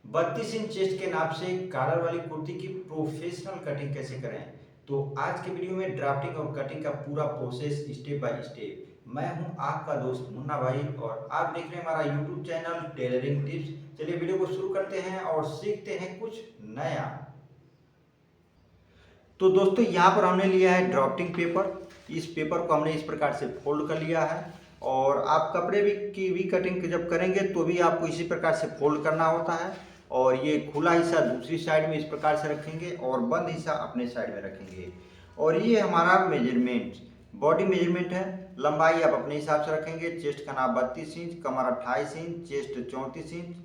32 inch chest के नाप से कॉलर वाली कुर्ती की प्रोफेशनल कटिंग कैसे करें। तो आज के वीडियो में ड्राफ्टिंग और कटिंग का पूरा प्रोसेस स्टेप बाय स्टेप। मैं हूं आपका दोस्त मुन्ना भाई और आप देख रहे हैं हमारा यूट्यूब चैनल टेलरिंग टिप्स। चलिए वीडियो को शुरू करते हैं और सीखते हैं कुछ नया। तो दोस्तों यहाँ पर हमने लिया है ड्राफ्टिंग पेपर। इस पेपर को हमने इस प्रकार से फोल्ड कर लिया है और आप कपड़े की भी कटिंग जब करेंगे तो भी आपको इसी प्रकार से फोल्ड करना होता है। और ये खुला हिस्सा दूसरी साइड में इस प्रकार से रखेंगे और बंद हिस्सा अपने साइड में रखेंगे। और ये हमारा मेजरमेंट बॉडी मेजरमेंट है। लंबाई आप अपने हिसाब से रखेंगे। चेस्ट का नाप 32 इंच, कमर 28 inch, chest 34 inch,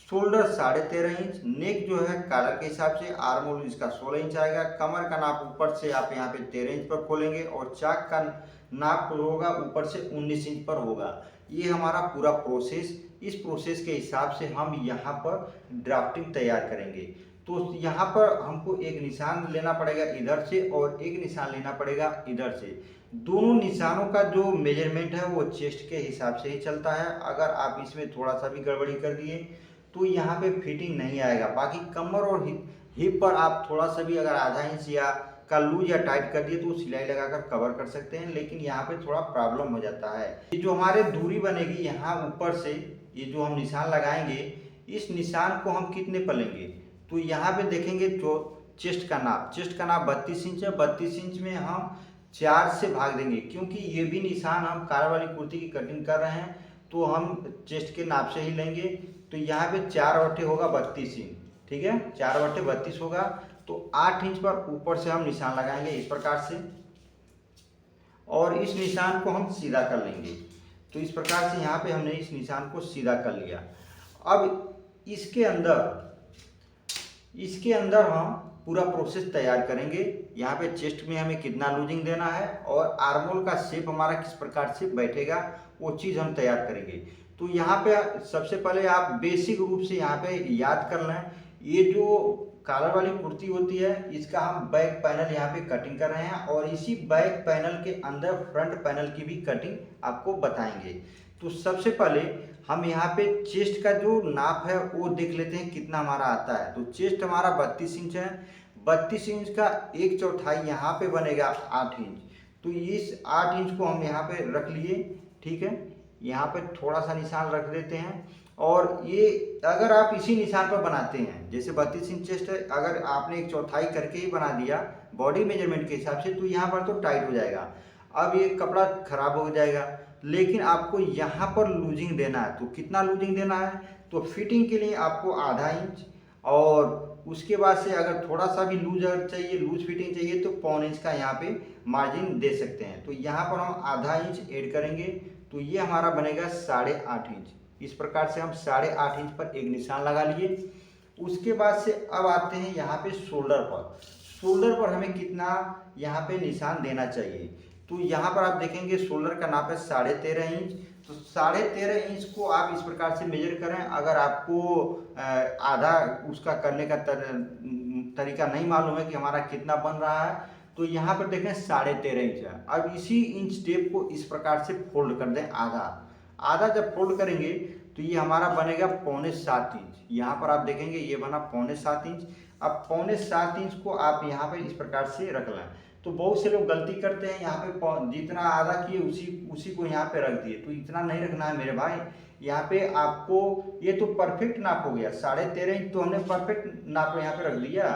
shoulder 13.5 inch, neck जो है कॉलर के हिसाब से, आर्म होल इसका 16 इंच आएगा। कमर का नाप ऊपर से आप यहाँ पे 13 इंच पर खोलेंगे और चाक का नाप होगा ऊपर से 19 इंच पर होगा। ये हमारा पूरा प्रोसेस, इस प्रोसेस के हिसाब से हम यहाँ पर ड्राफ्टिंग तैयार करेंगे। तो यहाँ पर हमको एक निशान लेना पड़ेगा इधर से और एक निशान लेना पड़ेगा इधर से। दोनों निशानों का जो मेजरमेंट है वो चेस्ट के हिसाब से ही चलता है। अगर आप इसमें थोड़ा सा भी गड़बड़ी कर दिए तो यहाँ पे फिटिंग नहीं आएगा। बाकी कमर और हिप पर आप थोड़ा सा भी अगर आधा इंच या का लूज या टाइट कर दिए तो सिलाई लगाकर कवर कर सकते हैं, लेकिन यहाँ पे थोड़ा प्रॉब्लम हो जाता है। ये जो हमारे दूरी बनेगी यहाँ ऊपर से, ये जो हम निशान लगाएंगे, इस निशान को हम कितने पर लेंगे तो यहाँ पे देखेंगे जो चेस्ट का नाप 32 इंच है। 32 इंच में हम 4 से भाग देंगे, क्योंकि ये भी निशान हम कॉलर वाली कुर्ती की कटिंग कर रहे हैं तो हम चेस्ट के नाप से ही लेंगे। तो यहाँ पे 4 होगा 32 इंच, ठीक है, 4/32 होगा। तो 8 इंच पर ऊपर से हम निशान लगाएंगे इस प्रकार से और इस निशान को हम सीधा कर लेंगे। तो इस प्रकार से यहाँ पे हमने इस निशान को सीधा कर लिया। अब इसके अंदर हम पूरा प्रोसेस तैयार करेंगे। यहाँ पे चेस्ट में हमें कितना लूजिंग देना है और आर्मोल का शेप हमारा किस प्रकार से बैठेगा वो चीज़ हम तैयार करेंगे। तो यहाँ पे सबसे पहले आप बेसिक रूप से यहाँ पे याद कर लें, ये जो कॉलर वाली कुर्ती होती है इसका हम बैक पैनल यहाँ पे कटिंग कर रहे हैं और इसी बैक पैनल के अंदर फ्रंट पैनल की भी कटिंग आपको बताएंगे। तो सबसे पहले हम यहाँ पे चेस्ट का जो नाप है वो देख लेते हैं कितना हमारा आता है। तो चेस्ट हमारा 32 इंच है। 32 इंच का 1/4 यहाँ पे बनेगा 8 इंच। तो इस 8 इंच को हम यहाँ पे रख लिए, ठीक है। यहाँ पे थोड़ा सा निशान रख देते हैं और ये अगर आप इसी निशान पर बनाते हैं, जैसे 32 इंच चेस्ट है, अगर आपने 1/4 करके ही बना दिया बॉडी मेजरमेंट के हिसाब से तो यहाँ पर तो टाइट हो जाएगा। अब ये कपड़ा खराब हो जाएगा। लेकिन आपको यहाँ पर लूजिंग देना है, तो कितना लूजिंग देना है तो फिटिंग के लिए आपको आधा इंच, और उसके बाद से अगर थोड़ा सा भी लूज अगर चाहिए, लूज फिटिंग चाहिए तो पौन इंच का यहाँ पे मार्जिन दे सकते हैं। तो यहाँ पर हम आधा इंच ऐड करेंगे तो ये हमारा बनेगा 8.5 इंच। इस प्रकार से हम 8.5 इंच पर एक निशान लगा लिए। उसके बाद से अब आते हैं यहाँ पे शोल्डर पर। शोल्डर पर हमें कितना यहाँ पे निशान देना चाहिए तो यहाँ पर आप देखेंगे शोल्डर का नाप है 13.5 इंच। तो 13.5 इंच को आप इस प्रकार से मेजर करें। अगर आपको आधा उसका करने का तरीका नहीं मालूम है कि हमारा कितना बन रहा है तो यहाँ पर देखें 13.5 इंच है। अब इसी इंच टेप को इस प्रकार से फोल्ड कर दें आधा। आधा जब फोल्ड करेंगे तो ये हमारा बनेगा 6.25 इंच। यहाँ पर आप देखेंगे ये बना 6.25 इंच। अब 6.25 इंच को आप यहाँ पर इस प्रकार से रख लें। तो बहुत से लोग गलती करते हैं, यहाँ पे जितना आधा किए उसी को यहाँ पे रख दिए। तो इतना नहीं रखना है मेरे भाई। यहाँ पे आपको ये तो परफेक्ट नाप हो गया 13.5 इंच, तो हमने परफेक्ट नाप यहाँ पे रख दिया।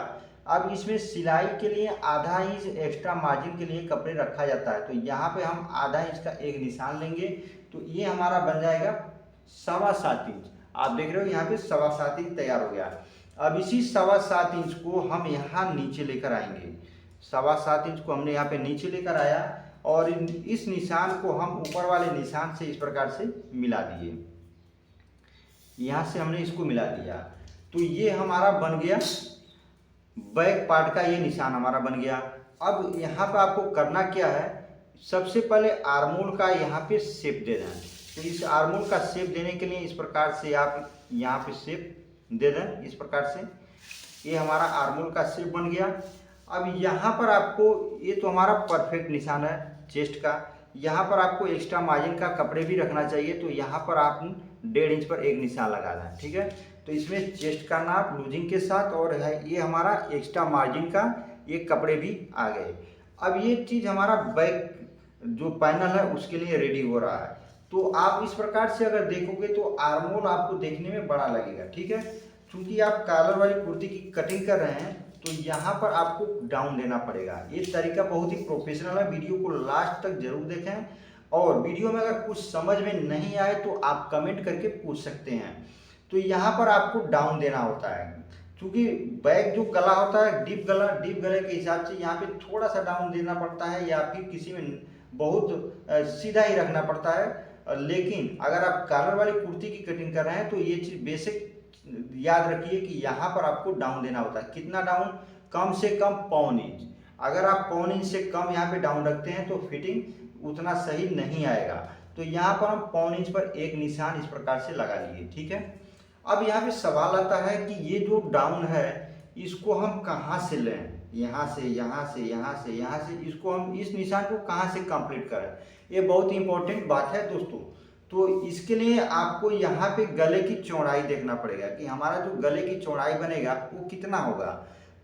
अब इसमें सिलाई के लिए आधा इंच एक्स्ट्रा मार्जिन के लिए कपड़े रखा जाता है। तो यहाँ पे हम आधा इंच का एक निशान लेंगे तो ये हमारा बन जाएगा 7.25 इंच। आप देख रहे हो यहाँ पे 7.25 इंच तैयार हो गया। अब इसी 7.25 इंच को हम यहाँ नीचे लेकर आएंगे। 7.25 इंच को हमने यहाँ पे नीचे लेकर आया और इस निशान को हम ऊपर वाले निशान से इस प्रकार से मिला दिए। यहाँ से हमने इसको मिला दिया तो ये हमारा बन गया बैक पार्ट का, ये निशान हमारा बन गया। अब यहाँ पे आपको करना क्या है, सबसे पहले आर्मोल का यहाँ पे शेप दे दें। तो इस आर्मोल का शेप देने के लिए इस प्रकार से आप यहाँ पे शेप दे दें इस प्रकार से। ये हमारा आर्मोल का शेप बन गया। अब यहाँ पर आपको, ये तो हमारा परफेक्ट निशान है चेस्ट का, यहाँ पर आपको एक्स्ट्रा मार्जिन का कपड़े भी रखना चाहिए। तो यहाँ पर आप 1.5 इंच पर एक निशान लगा दें, ठीक है। तो इसमें चेस्ट का नाप लूजिंग के साथ और है ये हमारा एक्स्ट्रा मार्जिन का ये कपड़े भी आ गए। अब ये चीज़ हमारा बैक जो पैनल है उसके लिए रेडी हो रहा है। तो आप इस प्रकार से अगर देखोगे तो आर्मोल आपको देखने में बड़ा लगेगा, ठीक है। क्योंकि आप कॉलर वाली कुर्ती की कटिंग कर रहे हैं तो यहाँ पर आपको डाउन देना पड़ेगा। ये तरीका बहुत ही प्रोफेशनल है, वीडियो को लास्ट तक जरूर देखें। और वीडियो में अगर कुछ समझ में नहीं आए तो आप कमेंट करके पूछ सकते हैं। तो यहाँ पर आपको डाउन देना होता है, क्योंकि बैक जो गला होता है डीप गले के हिसाब से यहाँ पे थोड़ा सा डाउन देना पड़ता है, या फिर किसी में बहुत सीधा ही रखना पड़ता है। लेकिन अगर आप कॉलर वाली कुर्ती की कटिंग कर रहे हैं तो ये चीज़ बेसिक याद रखिए कि यहाँ पर आपको डाउन देना होता है। कितना डाउन? कम से कम पौन इंच। अगर आप पौन इंच से कम यहाँ पे डाउन रखते हैं तो फिटिंग उतना सही नहीं आएगा। तो यहाँ पर हम पौन इंच पर एक निशान इस प्रकार से लगा लिए, ठीक है। अब यहाँ पे सवाल आता है कि ये जो डाउन है इसको हम कहाँ से लें? यहाँ से, यहाँ से, यहाँ से, यहाँ से, इसको हम इस निशान को कहाँ से कंप्लीट करें? ये बहुत ही इंपॉर्टेंट बात है दोस्तों। तो इसके लिए आपको यहाँ पे गले की चौड़ाई देखना पड़ेगा कि हमारा जो गले की चौड़ाई बनेगा वो कितना होगा।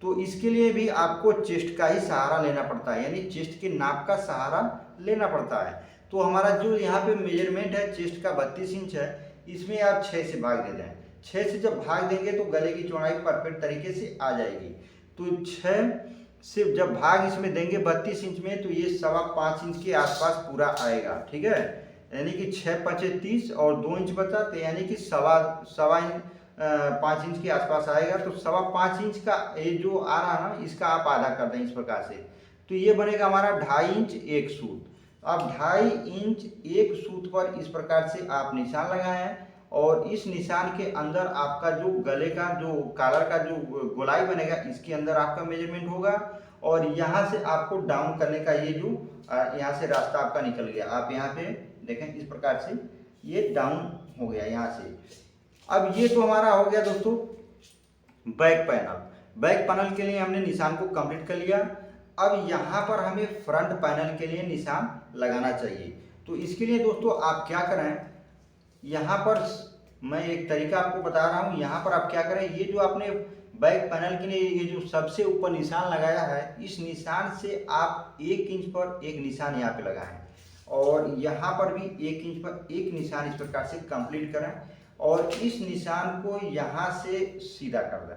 तो इसके लिए भी आपको चेस्ट का ही सहारा लेना पड़ता है, यानी चेस्ट के नाप का सहारा लेना पड़ता है। तो हमारा जो यहाँ पे मेजरमेंट है चेस्ट का 32 इंच है, इसमें आप 6 से भाग दे दें। 6 से जब भाग देंगे तो गले की चौड़ाई परफेक्ट तरीके से आ जाएगी। तो 6 से जब भाग इसमें देंगे 32 इंच में तो ये 5.25 इंच के आसपास पूरा आएगा, ठीक है। यानी कि 6 5 30 और 2 इंच बचा, तो यानी कि 5 इंच के आसपास आएगा। तो 5.25 इंच का ये जो आ रहा है ना, इसका आप आधा कर दें इस प्रकार से, तो ये बनेगा हमारा 2.5 इंच एक सूत। अब 2.5 इंच एक सूत पर इस प्रकार से आप निशान लगाएं और इस निशान के अंदर आपका जो गले का जो कॉलर का जो गोलाई बनेगा इसके अंदर आपका मेजरमेंट होगा। और यहाँ से आपको डाउन करने का ये जो यहाँ से रास्ता आपका निकल गया, आप यहाँ पे देखें इस प्रकार से ये डाउन हो गया यहाँ से। अब ये तो हमारा हो गया दोस्तों बैक पैनल। बैक पैनल के लिए हमने निशान को कंप्लीट कर लिया। अब यहाँ पर हमें फ्रंट पैनल के लिए निशान लगाना चाहिए। तो इसके लिए दोस्तों आप क्या करें, यहाँ पर मैं एक तरीका आपको बता रहा हूँ। यहाँ पर आप क्या करें, ये जो आपने बैक पैनल के लिए ये जो सबसे ऊपर निशान लगाया है, इस निशान से आप 1 इंच पर एक निशान यहाँ पे लगाएं और यहाँ पर भी 1 इंच पर एक निशान इस प्रकार से कंप्लीट करें और इस निशान को यहाँ से सीधा कर दें।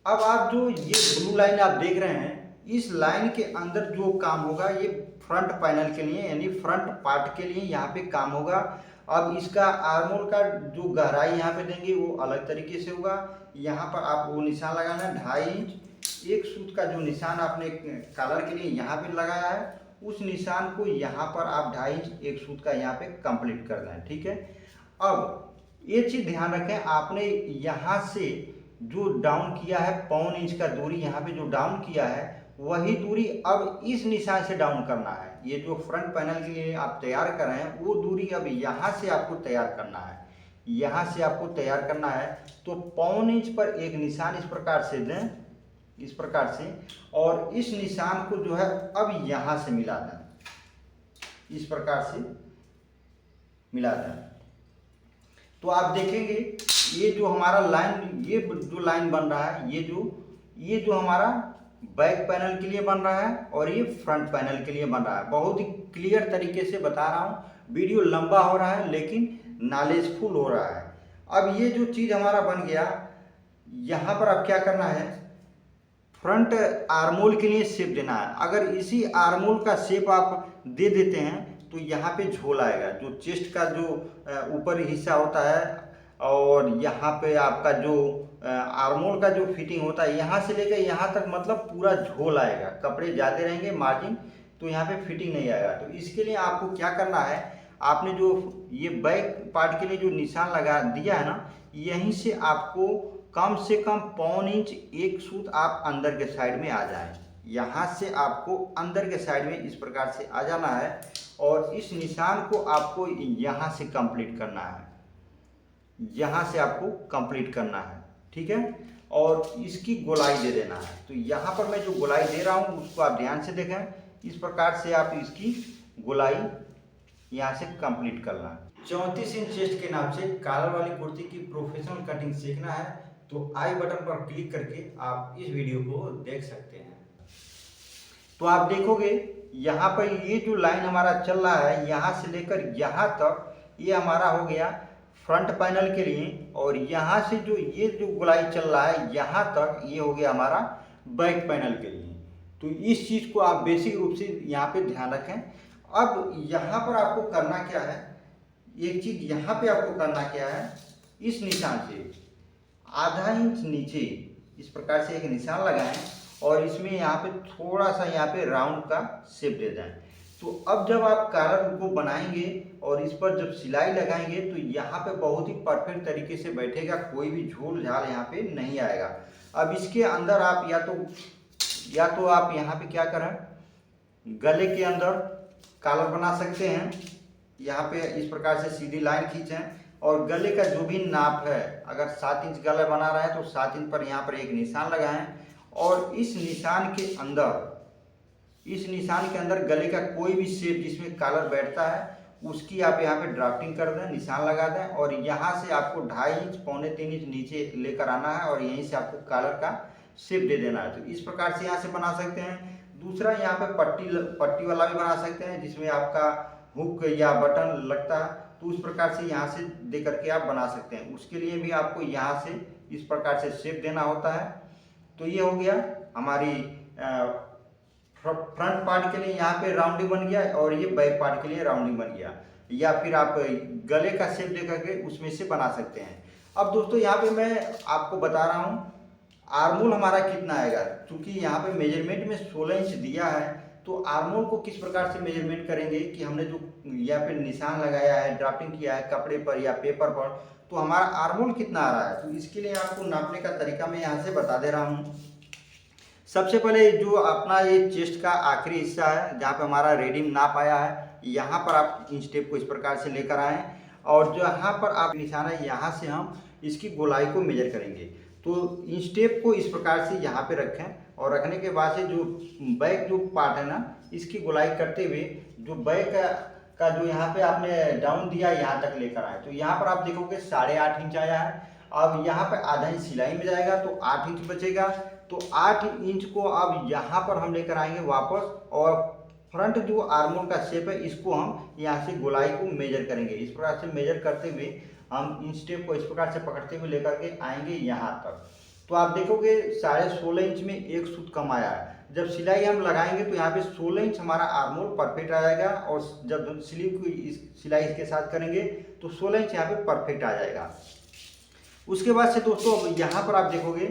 अब आप जो ये ब्लू लाइन आप देख रहे हैं, इस लाइन के अंदर जो काम होगा ये फ्रंट पैनल के लिए यानी फ्रंट पार्ट के लिए यहाँ पे काम होगा। अब इसका आर्मोल का जो गहराई यहाँ पे देंगे वो अलग तरीके से होगा। यहाँ पर आप वो निशान लगाना है 2.5 इंच एक सूत का जो निशान आपने कॉलर के लिए यहाँ पे लगाया है, उस निशान को यहाँ पर आप 2.5 इंच एक सूत का यहाँ पे कंप्लीट कर दें, ठीक है। अब ये चीज़ ध्यान रखें, आपने यहाँ से जो डाउन किया है पौन इंच का दूरी यहाँ पे जो डाउन किया है वही दूरी अब इस निशान से डाउन करना है। ये जो फ्रंट पैनल के लिए आप तैयार कर रहे हैं वो दूरी अब यहाँ से आपको तैयार करना है, यहाँ से आपको तैयार करना है। तो पौन इंच पर एक निशान इस प्रकार से दें, इस प्रकार से, और इस निशान को जो है अब यहाँ से मिला दें, इस प्रकार से मिला दें। तो आप देखेंगे ये जो हमारा लाइन, ये जो लाइन बन रहा है, ये जो हमारा बैक पैनल के लिए बन रहा है और ये फ्रंट पैनल के लिए बन रहा है। बहुत ही क्लियर तरीके से बता रहा हूँ, वीडियो लंबा हो रहा है लेकिन नॉलेजफुल हो रहा है। अब ये जो चीज़ हमारा बन गया, यहाँ पर अब क्या करना है, फ्रंट आर्मोल के लिए शेप देना है। अगर इसी आर्मोल का शेप आप दे देते हैं तो यहाँ पे झोल आएगा, जो चेस्ट का जो ऊपर हिस्सा होता है और यहाँ पे आपका जो आर्मोल का जो फिटिंग होता है यहाँ से लेकर यहाँ तक, मतलब पूरा झोल आएगा। कपड़े ज़्यादा रहेंगे मार्जिन, तो यहाँ पे फिटिंग नहीं आएगा। तो इसके लिए आपको क्या करना है, आपने जो ये बैक पार्ट के लिए जो निशान लगा दिया है ना, यहीं से आपको कम से कम पौन इंच एक सूत आप अंदर के साइड में आ जाए। यहाँ से आपको अंदर के साइड में इस प्रकार से आ जाना है और इस निशान को आपको यहाँ से कंप्लीट करना है, यहाँ से आपको कंप्लीट करना है, ठीक है। और इसकी गोलाई दे देना है। तो यहाँ पर मैं जो गोलाई दे रहा हूँ उसको आप ध्यान से देखें, इस प्रकार से आप इसकी गोलाई यहाँ से कंप्लीट करना है। 34 इंच चेस्ट के नाप से कॉलर वाली कुर्ती की प्रोफेशनल कटिंग सीखना है तो आई बटन पर क्लिक करके आप इस वीडियो को देख सकते हैं। तो आप देखोगे यहाँ पर ये जो लाइन हमारा चल रहा है यहाँ से लेकर यहाँ तक ये हमारा हो गया फ्रंट पैनल के लिए, और यहाँ से जो ये जो गोलाई चल रहा है यहाँ तक ये हो गया हमारा बैक पैनल के लिए। तो इस चीज़ को आप बेसिक रूप से यहाँ पे ध्यान रखें। अब यहाँ पर आपको करना क्या है, एक चीज़ यहाँ पे आपको करना क्या है, इस निशान से आधा इंच नीचे इस प्रकार से एक निशान लगाएं और इसमें यहाँ पे थोड़ा सा यहाँ पे राउंड का शेप दे दें। तो अब जब आप कॉलर को बनाएंगे और इस पर जब सिलाई लगाएंगे तो यहाँ पे बहुत ही परफेक्ट तरीके से बैठेगा, कोई भी झोल झाल यहाँ पे नहीं आएगा। अब इसके अंदर आप या तो आप यहाँ पे क्या करें, गले के अंदर कॉलर बना सकते हैं। यहाँ पे इस प्रकार से सीधी लाइन खींचें और गले का जो भी नाप है, अगर 7 इंच गला बना रहा है तो 7 इंच पर यहाँ पर एक निशान लगाएं और इस निशान के अंदर गले का कोई भी शेप जिसमें कॉलर बैठता है उसकी आप यहाँ पे ड्राफ्टिंग कर दें, निशान लगा दें और यहाँ से आपको 2.5 इंच 2.25 इंच नीचे लेकर आना है और यहीं से आपको कॉलर का शेप दे देना है। तो इस प्रकार से यहाँ से बना सकते हैं। दूसरा यहाँ पे पट्टी वाला भी बना सकते हैं जिसमें आपका हुक या बटन लगता है, तो उस प्रकार से यहाँ से दे करके आप बना सकते हैं। उसके लिए भी आपको यहाँ से इस प्रकार से शेप देना होता है। तो ये हो गया हमारी फ्रंट पार्ट के लिए यहाँ पे राउंडिंग बन गया और ये बैक पार्ट के लिए राउंडिंग बन गया, या फिर आप गले का शेप दे करके उसमें से बना सकते हैं। अब दोस्तों यहाँ पे मैं आपको बता रहा हूँ आर्मोल हमारा कितना आएगा, क्योंकि यहाँ पे मेजरमेंट में 16 इंच दिया है। तो आर्मोल को किस प्रकार से मेजरमेंट करेंगे कि हमने जो यहाँ पे निशान लगाया है, ड्राफ्टिंग किया है कपड़े पर या पेपर पर, तो हमारा आर्मोल कितना आ रहा है। तो इसके लिए आपको नापने का तरीका मैं यहाँ से बता दे रहा हूँ। सबसे पहले जो अपना ये चेस्ट का आखिरी हिस्सा है जहाँ पे हमारा रेडियम नाप आया है, यहाँ पर आप इंच टेप को इस प्रकार से लेकर आएँ और जो यहाँ पर आप निशान है यहाँ से हम इसकी गोलाई को मेजर करेंगे। तो इंच टेप को इस प्रकार से यहाँ पे रखें और रखने के बाद से जो बैक जो पार्ट है ना, इसकी गोलाई करते हुए जो बैक का जो यहाँ पे आपने डाउन दिया यहाँ तक लेकर आए। तो यहाँ पर आप देखोगे 8.5 इंच आया है। अब यहाँ पे आधा इंच सिलाई में जाएगा तो 8 इंच बचेगा। तो 8 इंच को अब यहाँ पर हम लेकर आएंगे वापस और फ्रंट जो आर्मोल का शेप है इसको हम यहाँ से गोलाई को मेजर करेंगे। इस प्रकार से मेजर करते हुए हम इंच टेप को इस प्रकार से पकड़ते हुए लेकर के आएंगे यहाँ तक। तो आप देखोगे 16.5 इंच में एक सूत कम आया है। जब सिलाई हम लगाएंगे तो यहाँ पे 16 इंच हमारा आर्मोल परफेक्ट आएगा और जब स्लीव की सिलाई इसके साथ करेंगे तो 16 इंच यहाँ पे परफेक्ट आ जाएगा। उसके बाद से दोस्तों यहाँ पर आप देखोगे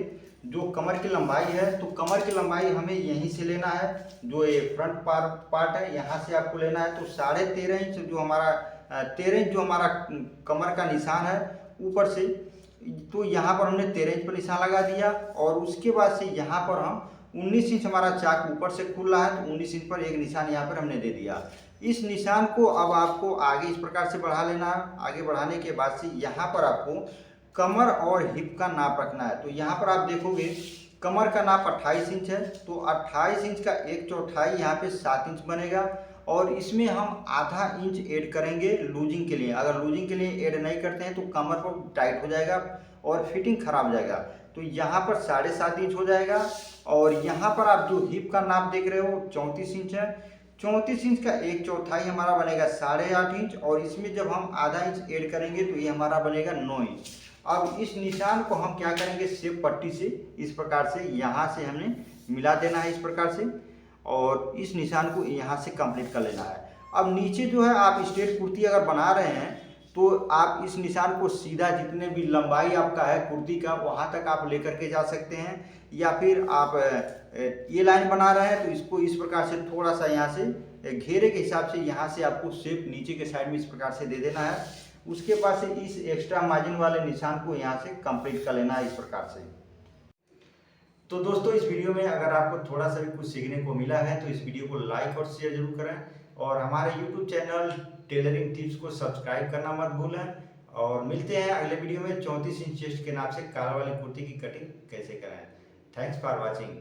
जो कमर की लंबाई है, तो कमर की लंबाई हमें यहीं से लेना है। जो ये फ्रंट पार्ट है यहाँ से आपको लेना है। तो 13.5 इंच जो हमारा 13 इंच जो हमारा कमर का निशान है ऊपर से, तो यहाँ पर हमने 13 इंच पर निशान लगा दिया और उसके बाद से यहाँ पर हम 19 इंच हमारा चाक ऊपर से खुल रहा है तो 19 इंच पर एक निशान यहाँ पर हमने दे दिया। इस निशान को अब आपको आगे इस प्रकार से बढ़ा लेना है। आगे बढ़ाने के बाद से यहाँ पर आपको कमर और हिप का नाप रखना है। तो यहाँ पर आप देखोगे कमर का नाप 28 इंच है, तो 28 इंच का 1/4 यहाँ पे 7 इंच बनेगा और इसमें हम आधा इंच ऐड करेंगे लूजिंग के लिए। अगर लूजिंग के लिए ऐड नहीं करते हैं तो कमर पर टाइट हो जाएगा और फिटिंग खराब हो जाएगा। तो यहाँ पर 7.5 इंच हो जाएगा और यहाँ पर आप जो हिप का नाप देख रहे हो 34 इंच है। 34 इंच का 1/4 हमारा बनेगा 8.5 इंच और इसमें जब हम आधा इंच ऐड करेंगे तो ये हमारा बनेगा 9 इंच। अब इस निशान को हम क्या करेंगे, शेप पट्टी से इस प्रकार से यहाँ से हमने मिला देना है इस प्रकार से और इस निशान को यहाँ से कंप्लीट कर लेना है। अब नीचे जो है आप स्ट्रेट कुर्ती अगर बना रहे हैं तो आप इस निशान को सीधा जितने भी लंबाई आपका है कुर्ती का वहाँ तक आप लेकर के जा सकते हैं, या फिर आप ये लाइन बना रहे हैं तो इसको इस प्रकार से थोड़ा सा यहाँ से घेरे के हिसाब से यहाँ से आपको शेप नीचे के साइड में इस प्रकार से दे देना है। उसके बाद से इस एक्स्ट्रा मार्जिन वाले निशान को यहाँ से कंप्लीट कर लेना है इस प्रकार से। तो दोस्तों इस वीडियो में अगर आपको थोड़ा सा भी कुछ सीखने को मिला है तो इस वीडियो को लाइक और शेयर जरूर करें और हमारे यूट्यूब चैनल टेलरिंग टिप्स को सब्सक्राइब करना मत भूलें। और मिलते हैं अगले वीडियो में 34 इंच चेस्ट के नाप से कॉलर वाली कुर्ती की कटिंग कैसे करें। Thanks for watching.